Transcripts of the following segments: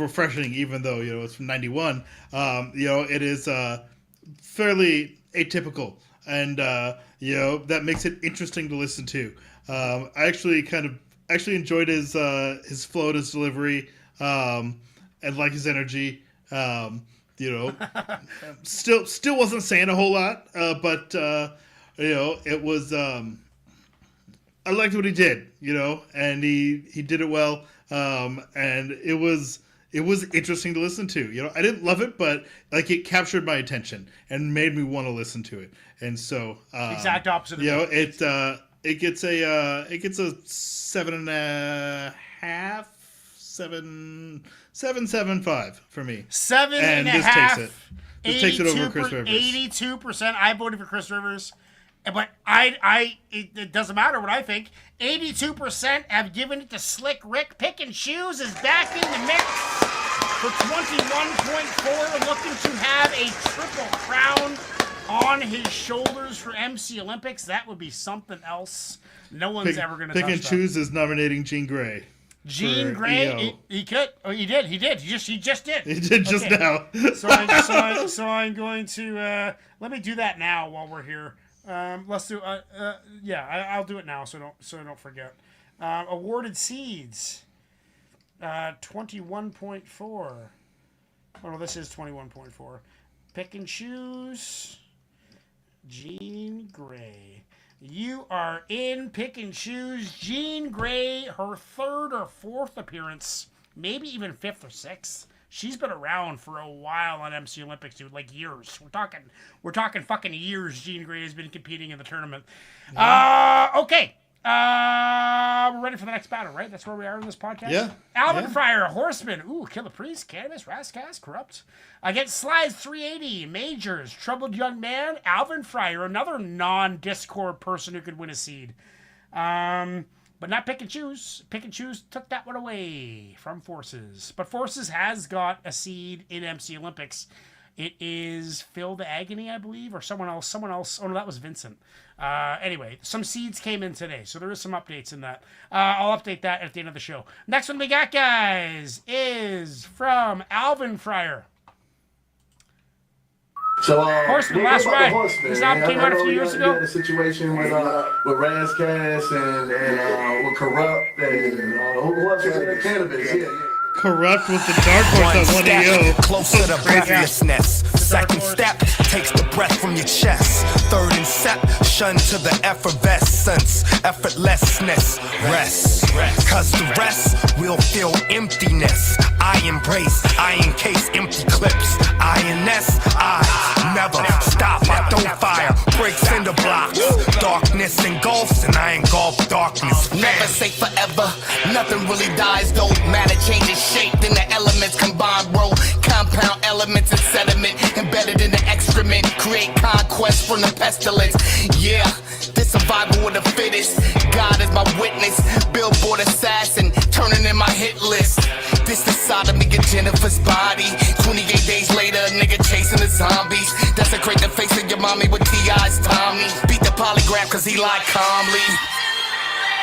of refreshing, even though it's from '91. It is fairly atypical, and that makes it interesting to listen to. I actually enjoyed his flow, and his delivery, and like his energy. Still wasn't saying a whole lot, but it was. I liked what he did, and he did it well, and it was interesting to listen to. I didn't love it, but it captured my attention and made me want to listen to it, and so exact opposite. Of it gets a 7.5. 7.75 for me. 7.5. This takes it over Chris Rivers. 82%. I voted for Chris Rivers, but it doesn't matter what I think. 82% have given it to Slick Rick. Picking Shoes is back in the mix for 21.4, looking to have a triple crown on his shoulders for MC Olympics. That would be something else. No one's ever going to touch that. Picking Shoes is nominating Gene Gray. Gene Gray, he could. Oh, he did. He just did. He did just now. So I'm going to let me do that now while we're here. Let's do. I'll do it now so I don't forget. Awarded seeds. 21.4. Oh no, this is 21.4. Pick and Choose. Gene Gray. You are in Pick and Choose. Gene Gray, her third or fourth appearance, maybe even fifth or sixth. She's been around for a while on MC Olympics, dude, like years. We're talking fucking years. Gene Gray has been competing in the tournament. Yeah. Okay. We're ready for the next battle, right? That's where we are in this podcast. Yeah. Aelvinfriar, Horseman. Ooh, Killer Priest, Cannabis, Rascas, Corrupt. Against Slidez 380, Majors, Troubled Young Man, Aelvinfriar, another non-Discord person who could win a seed. But not Pick and Choose. Pick and Choose took that one away from Forces. But Forces has got a seed in MC Olympics. It is Phil the Agony, I believe, or someone else. Oh, no, that was Vincent. Anyway, some seeds came in today, so there is some updates in that. I'll update that at the end of the show. Next one we got, guys, is from Aelvinfriar. So, Horseman, last ride. This album came out a few years ago. You had a situation with Rascas and with Corrupt and who else was in the Cannabis? Yeah. Corrupt with the Dark Horse on 1EO. Closer to breathlessness. Second step takes the breath from your chest. Third inception to the effervescence. Effortlessness. Rest. Cause the rest will feel emptiness. I embrace, I encase empty clips. INS, I never stop. I don't fire. Breaks into blocks. Darkness engulfs and I engulf darkness. Never say forever. Nothing really dies though. Matter changes shape, then the elements combine, bro. Compound elements and sediment embedded in the excrement. Create conquest from the pestilence. Yeah, this survival of the fittest. God is my witness. Billboard assassin, turning in my hit list. This the sodomy of Jennifer's body. 28 days later, a nigga chasing the zombies. Desecrate the face of your mommy with T.I.'s Tommy. Beat the polygraph cause he lied calmly.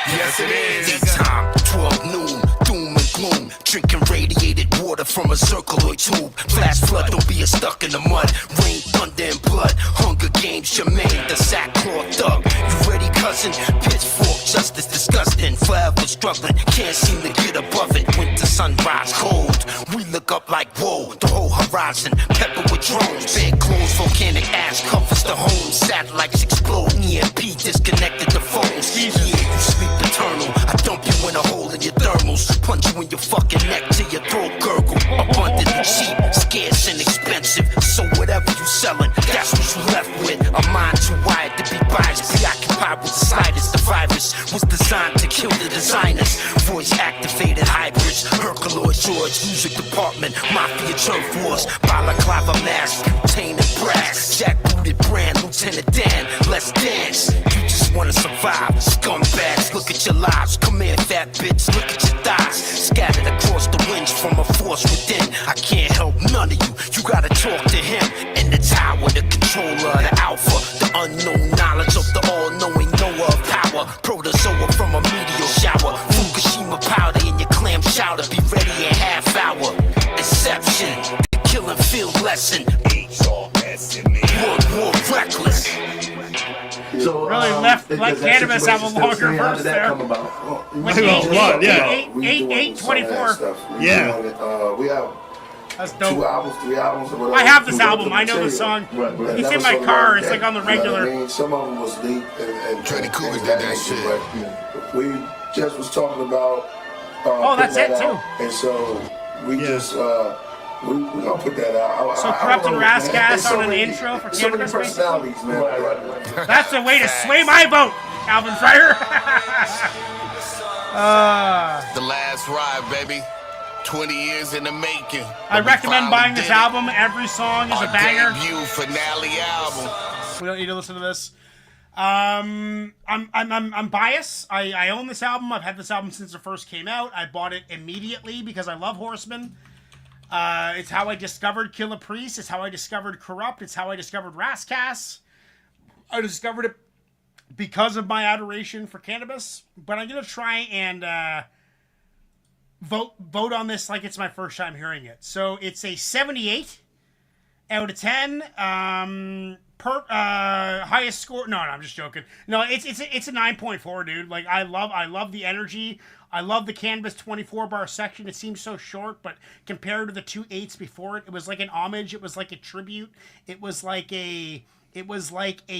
Yes, it is. Time, 12 noon, doom and gloom. Drinking radiated water from a circuloid tube. Flash flood, don't be stuck in the mud. Rain, thunder, and blood. Hunger Games, Jermaine, the sackcloth thug. You ready, cousin? Pitchfork, justice disgusting. Forever struggling, can't seem to get above it. Winter sunrise, cold. We look up like whoa, the whole horizon. Pepper with drones, big clothes, volcanic ash covers the home. Satellites explode, EMP disconnected the phones. Yeah, you sleep eternal. I dump you in a hole in your thermals. Punch you in your fucking neck till your throat gurgle. Abundantly cheap, scarce and expensive. So whatever you selling, that's what you left with. A mind too wired to be biased, preoccupied with the Slidez. The virus was designed to kill the designers. Voice activated hybrids, Herculoid George, music department, mafia turf wars, balaclava mask, butane and brass, jackbooted brand, Lieutenant Dan. Let's dance. You just wanna survive, scumbags. Look at your lives, come here, fat bitch. Look at your thighs, scattered across the winds from a force within. I can't help none of you. You gotta talk to him. In the tower, the controller, the alpha, the unknown knowledge of the all-knowing knower of power. Protozoa from a meteor shower. Fukushima powder in your clam chowder. Be ready in half hour. blessing. HRSMN. More reckless. So, Really let Cannabis have a longer verse there. Come about? With Yeah. 8:24. Yeah. We have That's 2 dope. albums, 3 albums. Or whatever. I have this album. I know the song. It's in my car. It's like on the regular. You know what I mean? Some of them was deep and Teddy Cougar things did that nature, shit. but we just was talking about. That's putting it, that too. out. And so we just we gonna put that out. So Corrupt and Rascas so on an many- intro for so many Cannabis, basically? personalities, man. Right. That's the way to sway my vote, Aelvinfriar. The last ride, baby. 20 years in the making. I recommend buying this album. Every song is a Our banger. debut finale album. We don't need to listen to this. I'm biased. I own this album. I've had this album since it first came out. I bought it immediately because I love Horseman. It's how I discovered Killer Priest. It's how I discovered Corrupt. It's how I discovered Rascas. I discovered it because of my adoration for Cannabis. But I'm gonna try and vote on this like it's my first time hearing it. So it's a 78 out of 10. Highest score. No, I'm just joking. No, it's a 9.4, dude. Like I love the energy. I love the Cannabis 24 bar section. It seems so short, but compared to the 2 8s before it, it was like an homage. It was like a tribute. It was like a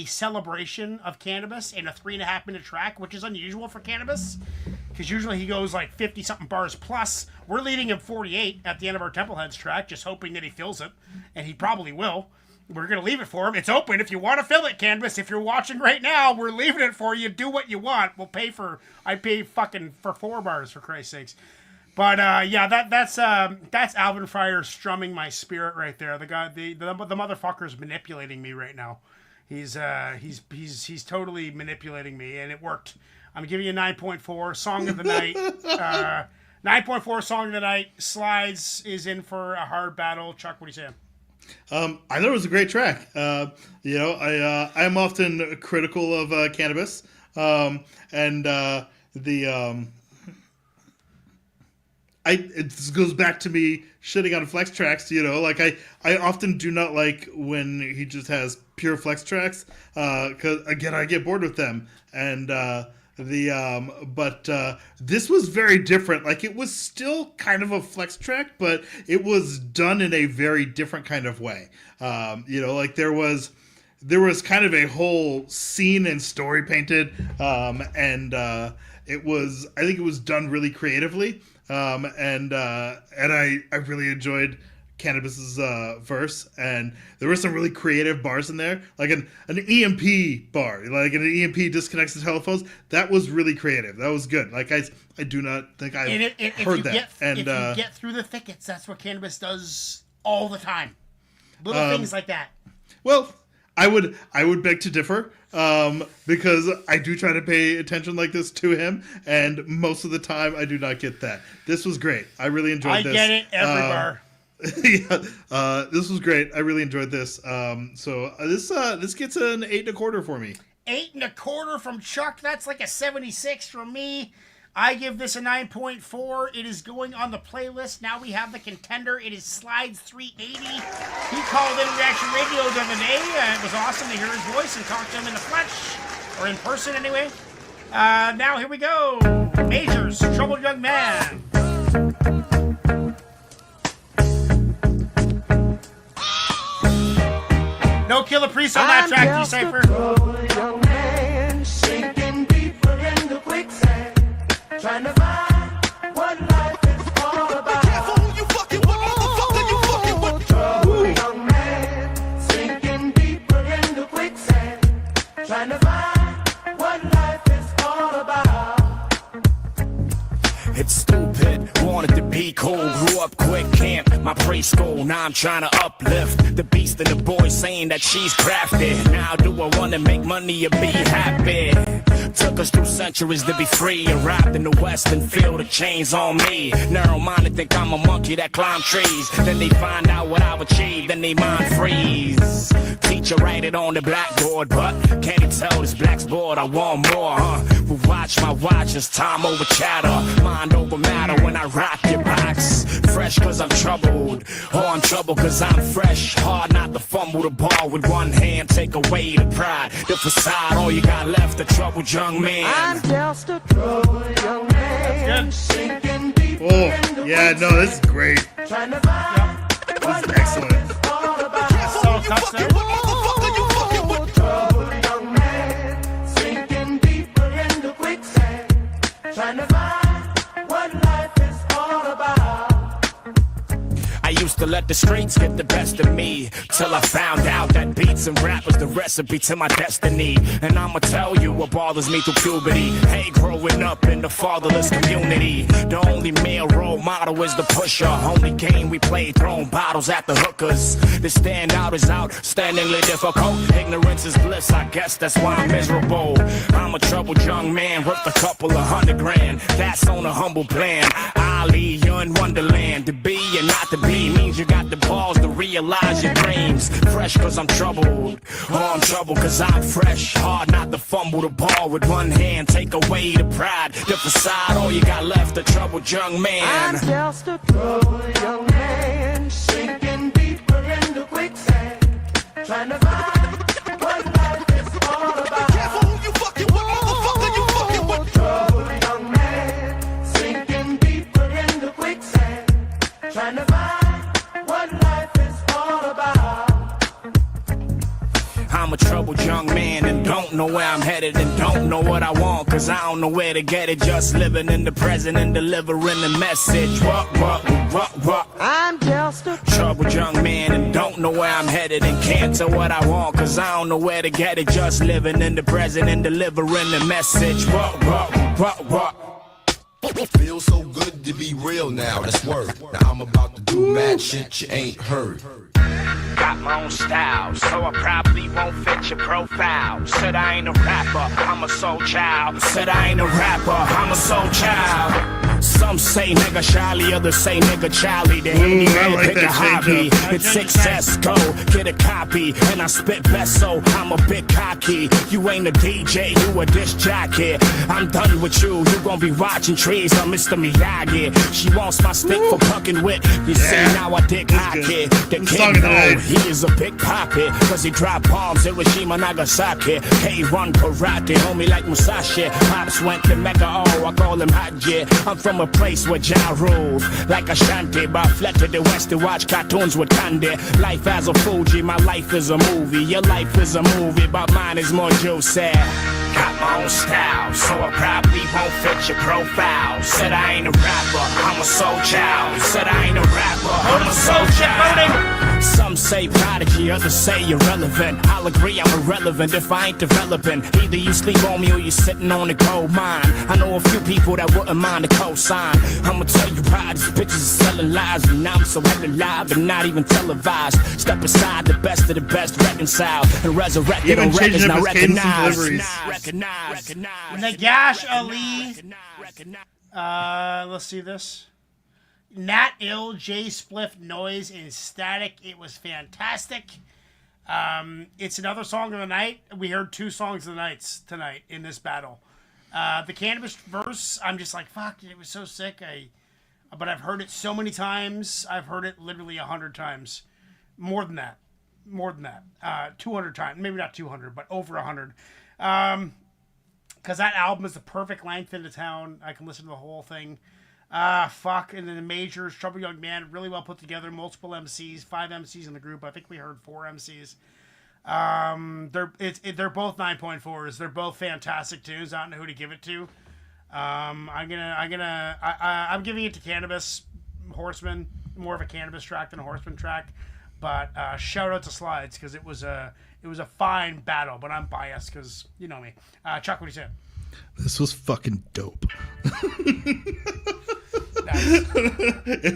celebration of Cannabis in a 3.5 minute track, which is unusual for Cannabis, because usually he goes like 50 something bars plus. We're leaving him 48 at the end of our Templeheads track, just hoping that he fills it, and he probably will. We're going to leave it for him. It's open. If you want to fill it, Cannabis, if you're watching right now, we're leaving it for you. Do what you want. I pay fucking for 4 bars, for Christ's sakes. But yeah, that's Aelvinfriar strumming my spirit right there. The guy, the motherfucker's manipulating me right now. He's totally manipulating me, and it worked. I'm giving you a 9.4 song of the night. 9.4 song of the night. Slidez is in for a hard battle. Chuck, what are you saying? I thought it was a great track. I'm often critical of Cannabis, it goes back to me shitting on flex tracks. Like I often do not like when he just has pure flex tracks, because again I get bored with them, and this was very different. Like it was still kind of a flex track, but it was done in a very different kind of way. Like there was kind of a whole scene and story painted, I think it was done really creatively, and I really enjoyed Cannabis's verse, and there were some really creative bars in there, like an EMP bar, like an EMP disconnects the telephones. That was really creative. That was good. Like I do not think I've heard that. If you get through the thickets, that's what Cannabis does all the time. Little things like that. Well, I would beg to differ, because I do try to pay attention like this to him, and most of the time I do not get that. This was great. I really enjoyed this. I get it every bar. Yeah, this was great. I really enjoyed this. So this gets an 8.25 for me. 8.25 from Chuck. That's like a 76 from me. I give this a 9.4. It is going on the playlist. Now we have the contender. It is Slidez 380. He called in Reaction Radio the other day. It was awesome to hear his voice and talk to him in the flesh, or in person anyway. Now here we go. Majors, Troubled Young Man. No Killer Priest on that track, D-Cypher. Young man, sinking deeper in the quicksand, trying to find what life is all about. Careful who you fucking with, motherfucker, you fucking with. Trouble, young man, sinking deeper in the quicksand, trying to find what life is all about. It's stupid, wanted to be cool, grew up quick, camp, my preschool, now I'm trying to uplift the beast and the boy saying that she's crafted. Now do I want to make money or be happy? Took us 2 centuries to be free, arrived in the West and feel the chains on me. Narrow-minded think I'm a monkey that climb trees, then they find out what I've achieved, then they mind freeze. Teacher write it on the blackboard, but can't he tell this black's board I want more, huh? People watch my watch as time over chatter. Mind over matter when I rock your box. Fresh cause I'm troubled. Oh, I'm troubled cause I'm fresh. Hard not to fumble the ball with one hand. Take away the pride, the facade. All you got left, a troubled young man. I'm just a troubled young man. Sinking deep Oh, in the yeah, no, this is great. trying to find This is excellent. all about. So cuts there. Troubled young man, sinking deeper into quicksand, trying to find what life is all about. I used to let the streets get the best of me, till I found out that beats and rap was the recipe to my destiny. And I'ma tell you what bothers me through puberty. Hey, growing up in the fatherless community, the only male role model is the pusher. Only game we play, throwing bottles at the hookers. The standout is outstandingly difficult. Ignorance is bliss, I guess that's why I'm miserable. I'm a troubled young man worth a couple of $100,000. That's on a humble plan. Ali, you're in Wonderland. To be and not to be means you got the balls to realize your dreams. Fresh cause I'm troubled. Oh, I'm troubled cause I'm fresh. Hard not to fumble the ball with one hand. Take away the pride, the facade. All you got left, a troubled young man. I'm just a troubled young man, sinking deeper into quicksand, trying to find what life is all about. Troubled young man, sinking deeper into quicksand, trying to find what life is all about. I'm a troubled young man and don't know where I'm headed and don't know what I want cause I don't know where to get it. Just living in the present and delivering the message. What? I'm just a Troubled young man and don't know where I'm headed and can't tell what I want cause I don't know where to get it. Just living in the present and delivering the message. What? Feels so good to be real now, that's word. Now I'm about to do mad shit you ain't heard. Got my own style, so I probably won't fit your profile. Said I ain't a rapper, I'm a soul child. Said I ain't a rapper, I'm a soul child. Some say nigga Charlie, others say nigga Charlie. They ain't Ooh, I even like pick a that hobby. change-up. It's success, go get a copy. And I spit best, so I'm a bit cocky. You ain't a DJ, you a disc jockey. I'm done with you, you gon' be watching trees. I'm Mr. Miyagi. She wants my stick for fucking with. You see now I dick hockey. The Good song kid of the know night. he is a big poppy. Cause he dropped bombs, Hiroshima, Nagasaki. K1 karate, homie like Musashi. Pops went to Mecca, oh, I call him Haji. I'm from a place where Ja ruled like Ashanti, but I fled to the west to watch cartoons with candy. Life as a Fuji, my life is a movie. Your life is a movie, but mine is more juicy. Got my own style, so I probably won't fit your profile. Said I ain't a rapper, I'm a soul child. Said I ain't a rapper, I'm a soul child. Some say prodigy, others say irrelevant. I'll agree I'm irrelevant if I ain't developing. Either you sleep on me or you sitting on a gold mine. I know a few people that wouldn't mind a cosign. I'ma tell you why these bitches are selling lies. And now I'm so live and not even televised. Step aside, the best of the best, reconcile and resurrected Even on records changing now up his cadence and recognize. deliveries. Nagash Ali. Let's see this. Nat Ill, J Spliff, Noise, and Static. It was fantastic. It's another song of the night. We heard 2 songs of the night tonight in this battle. The Cannabis verse, I'm just like, fuck, it was so sick. But I've heard it so many times. I've heard it literally 100 times. More than that. 200 times. Maybe not 200, but over 100. Because that album is the perfect length into town. I can listen to the whole thing. Fuck. And then the Majors, Trouble Young Man, really well put together. Multiple MCs, 5 MCs in the group. I think we heard 4 MCs. They're both 9.4s. They're both fantastic tunes. I don't know who to give it to. I'm giving it to Cannabis Horseman. More of a Cannabis track than a Horseman track. But shout out to Slidez because it was a fine battle. But I'm biased because you know me. Chuck, what do you say? This was fucking dope. Nice.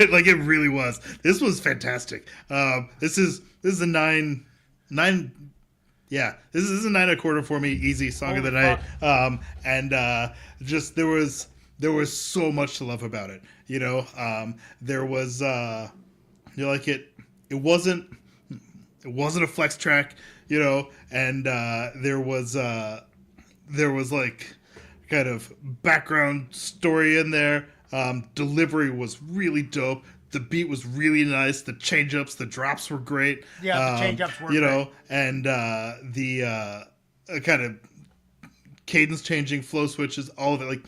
Like it really was. This was fantastic. This is a nine. Yeah, this is a 9.25 for me. Easy song of the night. Just there was so much to love about it. You know, there was like it wasn't a flex track. You know, and there was like kind of background story in there. Delivery was really dope. The beat was really nice. The change-ups, the drops were great. Yeah, the change-ups were great. And the kind of cadence changing, flow switches, all of it, like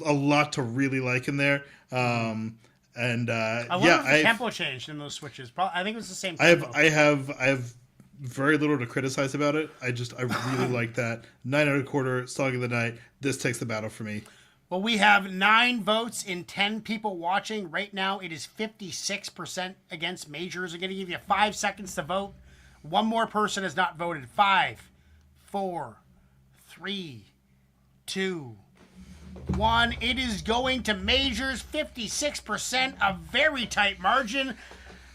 a lot to really like in there. I wonder if the tempo changed in those switches. I think it was the same tempo. I have very little to criticize about it. I really like that. 9 1/4 song of the night. This takes the battle for me. Well, we have 9 votes in 10 people watching. Right now, it is 56% against Majors. I'm going to give you 5 seconds to vote. One more person has not voted. 5, 4, 3, 2, 1. It is going to Majors. 56%, a very tight margin.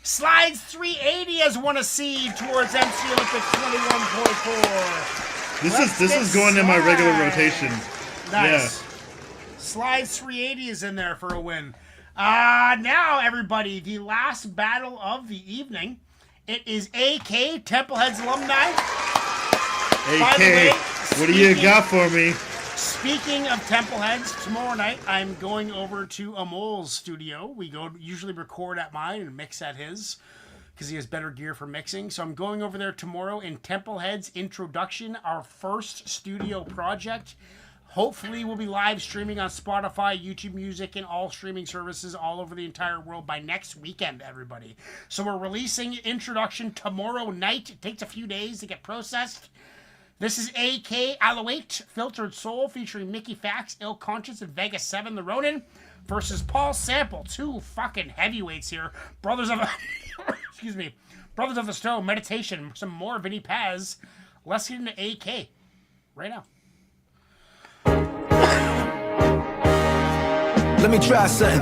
Slidez 380 has won a seed towards MC Olympics 21.4. This is going in my regular rotation. Nice. Yeah. Slidez 380 is in there for a win. Now, everybody, the last battle of the evening. It is AK, Templeheads alumni. AK, what do you got for me? Speaking of Templeheads, tomorrow night I'm going over to Amol's studio. We usually record at mine and mix at his because he has better gear for mixing. So I'm going over there tomorrow in Templeheads Introduction, our first studio project. Hopefully we'll be live streaming on Spotify, YouTube Music, and all streaming services all over the entire world by next weekend, everybody. So we're releasing Introduction tomorrow night. It takes a few days to get processed. This is AK Alouette, Filtered Soul, featuring Mickey Fax, Ill Conscience, and Vegas 7, the Ronin, versus Paul Sample, 2 fucking heavyweights here. Brothers of Brothers of the Stone, Meditation, some more Vinny Paz. Let's get into AK right now. Let me try something.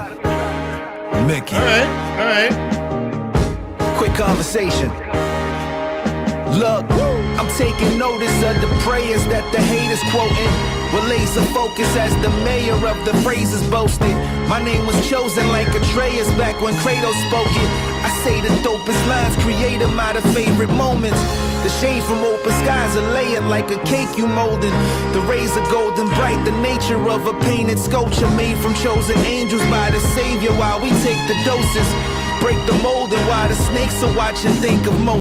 Mickey. All right. Quick conversation. Look, I'm taking notice of the prayers that the haters quoting. With laser focus as the mayor of the phrases boasted. My name was chosen like Atreus back when Kratos spoke it. I say the dopest lines, create them out of favorite moments. The shade from open skies are layered like a cake you molded. The rays are golden bright, the nature of a painted sculpture made from chosen angels by the Savior while we take the doses. Break the mold and while the snakes are watching, think of most.